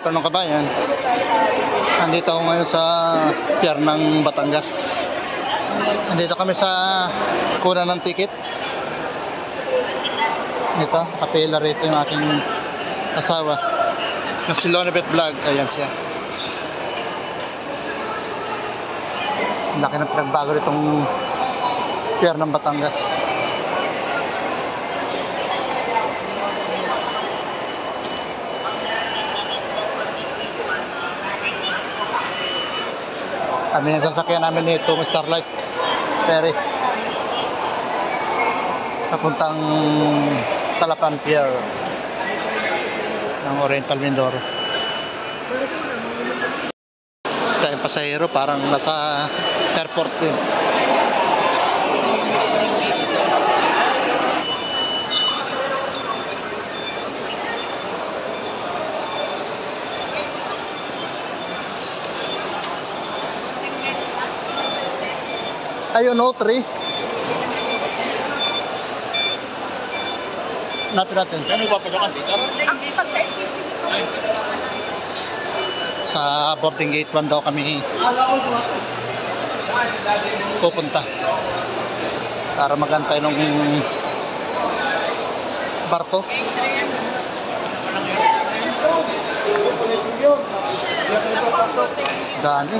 afternoon kabayan. Nandito ako ngayon sa pier ng Batangas. Nandito kami sa kuna ng ticket. Ito, kapila rito yung aking asawa na si Lonibet Vlog. Ayan siya. Laki ng pinagbago nitong pier ng Batangas. Kami yung sasakyan namin nito, Starlight Ferry. Papuntang Talapan Pier ng Oriental Mindoro. Tayong pasahero, parang nasa airport din. Ayun, O3. Napin natin. Ano ba pagkakan dito? Sa boarding gate 1 daw kami pupunta para magantay ng barko. Dami.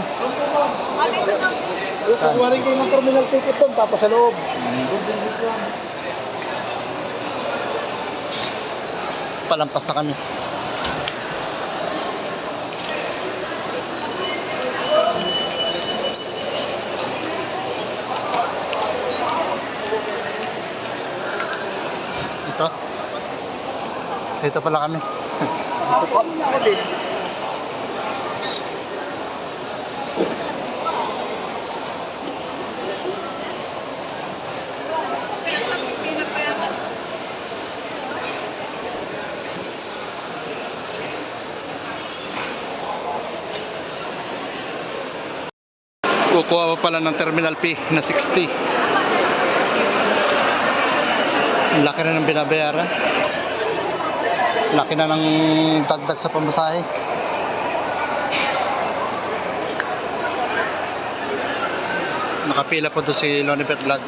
Kuwarin kayo ng terminal ticket doon, tapos sa loob. Palampas na kami. Dito pala kami. Ako din. Kukuha pa pala ng terminal fee na 60. Ang laki na ng binabayaran. Laki na ng dagdag sa pamasahe. Nakapila po doon si Lonibet Vlog.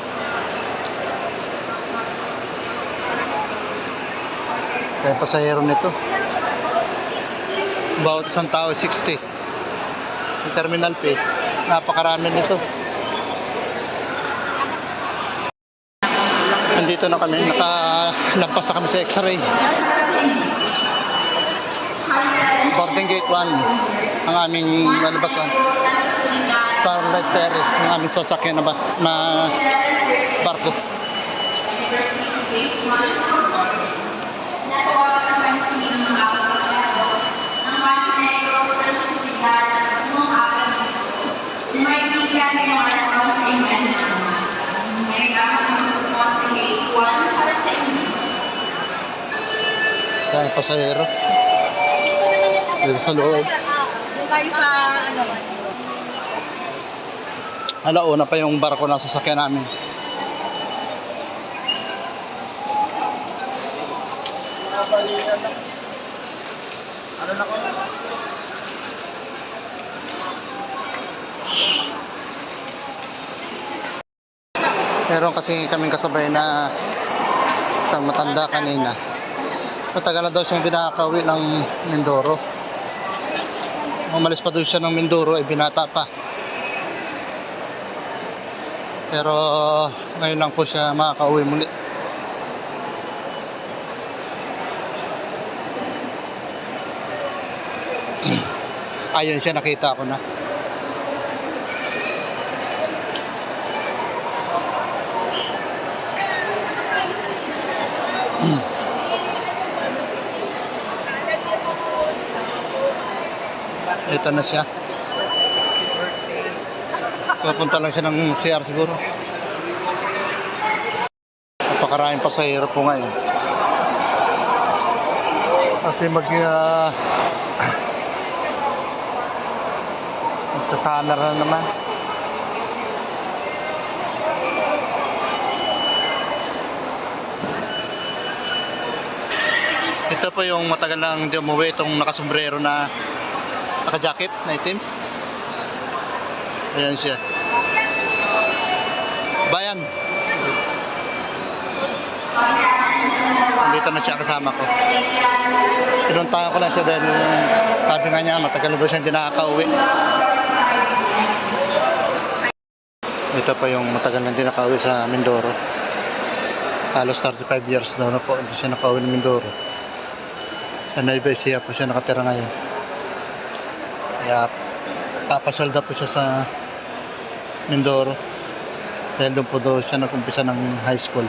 Kaya pasahero nito. Bawat isang tao 60. Yung terminal fee, napakarami nito. Nandito na kami, nakalampas na kami sa X-ray. Boarding gate 1 ang aming lalabasan. Starlight Ferry ang aming sasakyan na barko. Kaya pasahero dito sa loob. Doon tayo sa ano. Alauna pa yung barko na sasakyan namin. Ano na ko? Meron kasi kaming kasabay na isang matanda kanina. Matagal na daw siyang hindi nakakauwi ng Mindoro. Umalis pa doon siya ng Mindoro, ay binata pa. Pero ngayon lang po siya makakauwi muli. Ayun siya, nakita ko na. Ito na siya. Pupunta lang siya ng CR siguro. Napakaraming pasahero po ngayon. Kasi magsasummer na naman. Ito po yung matagal nang di umuwi, itong nakasombrero na naka-jacket na itim. Ayan siya. Bayan. Dito na siya kasama ko. Pinuntahan ko lang siya dahil sabi nga niya matagal na daw siya hindi nakaka-uwi. Ito pa yung matagal na hindi nakauwi sa Mindoro. Halos 35 years daw na po hindi siya nakauwi ng Mindoro. Sa Nueva Ecija po siya nakatira ngayon. Kaya papasyalda po siya sa Mindoro. Dahil doon po daw siya nag-umpisa ng high school.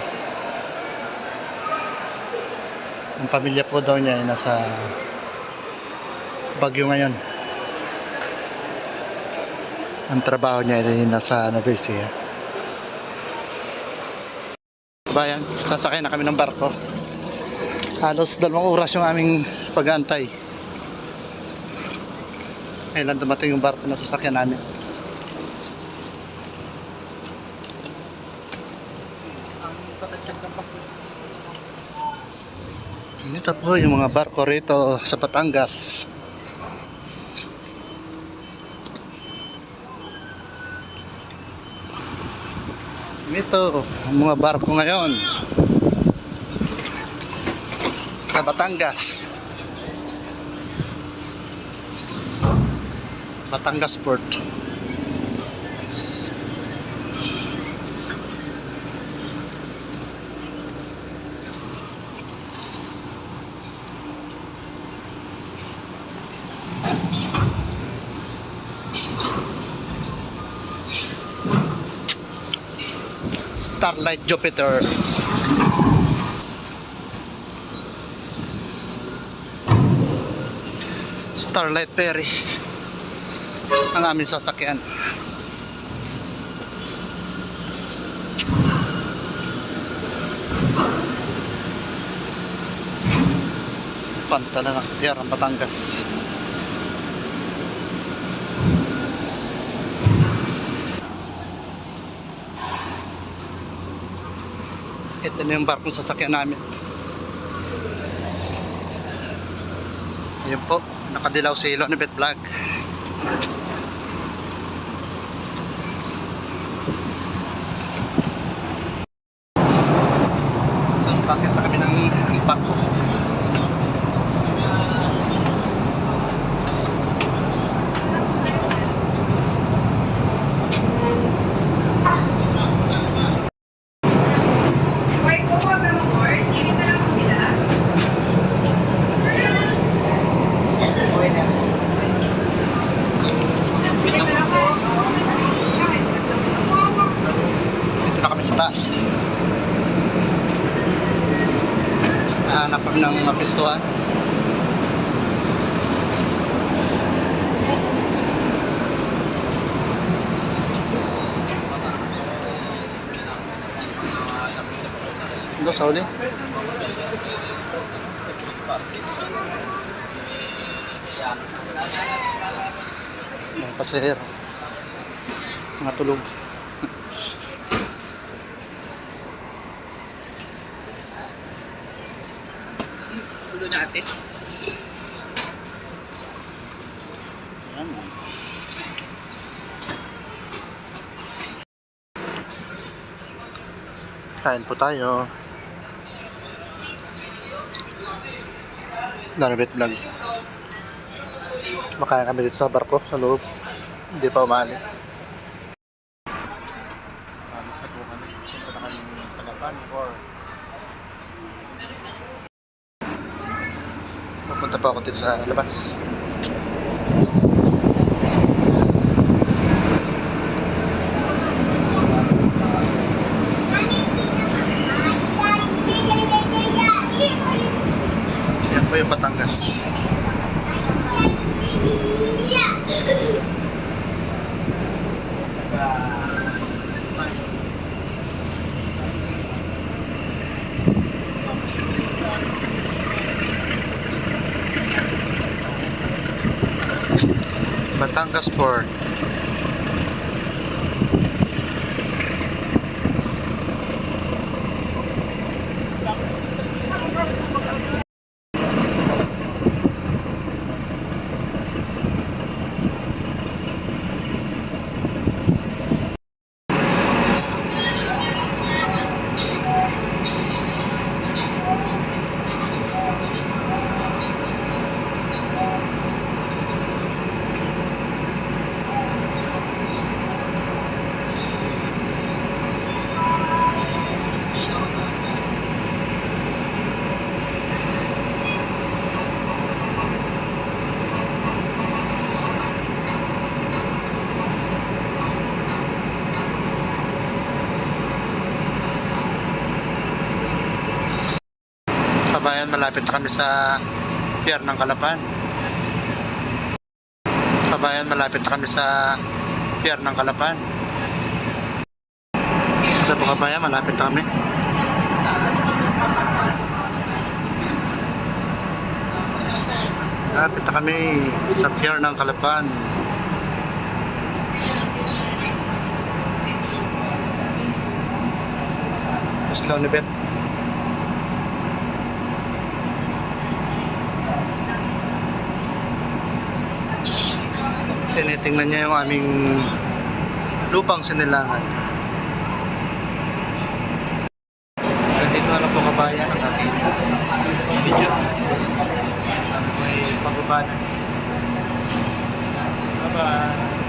Ang pamilya po daw niya ay nasa Baguio ngayon. Ang trabaho niya ay nasa Nueva Ecija. Bayan, sasakay na kami ng barko. Halos 2 oras yung aming pag-aantay. Kailan dumating yung barko na sasakyan namin. Ito po yung mga barko rito sa Batangas. Ito ang mga barko ngayon sa Batangas. Batangas Port. Starlight Jupiter. Starlight Ferry ang aming sasakyan. Pantala ng Piar ang Batangas. Ito na yung barkong sasakyan namin. Ayun po, nakadilaw si Lonibet Vlog. Bakit na kami ng barko? Wait, kuha ka ng board? Tingin ka lang kabila. Tingin ka lang po. Dito na kami sa taas. Hanap kami ng mapistuhan. Ito sa uli. May pasahero. Mga tulog. Tulo natin. Ayan. Kain po tayo. Lonibet Vlog. Makain kami dito sa barko, sa loob. Hindi pa umalis. Alis na po kami. Punta na kami Palapan or pupunta pa ako dito sa labas. Yan po yung Batangas. Batangas Port. Kabayan, malapit na kami sa pier ng Calapan. Kabayan, malapit na kami sa pier ng Calapan. Sa po kabayan, malapit na kami. Malapit na kami sa pier ng Calapan. Slow na bet. Tinitingnan niya yung aming lupang sinilangan. Dito na lang po kabayan ang aking video. May pagbaba na. Bye bye.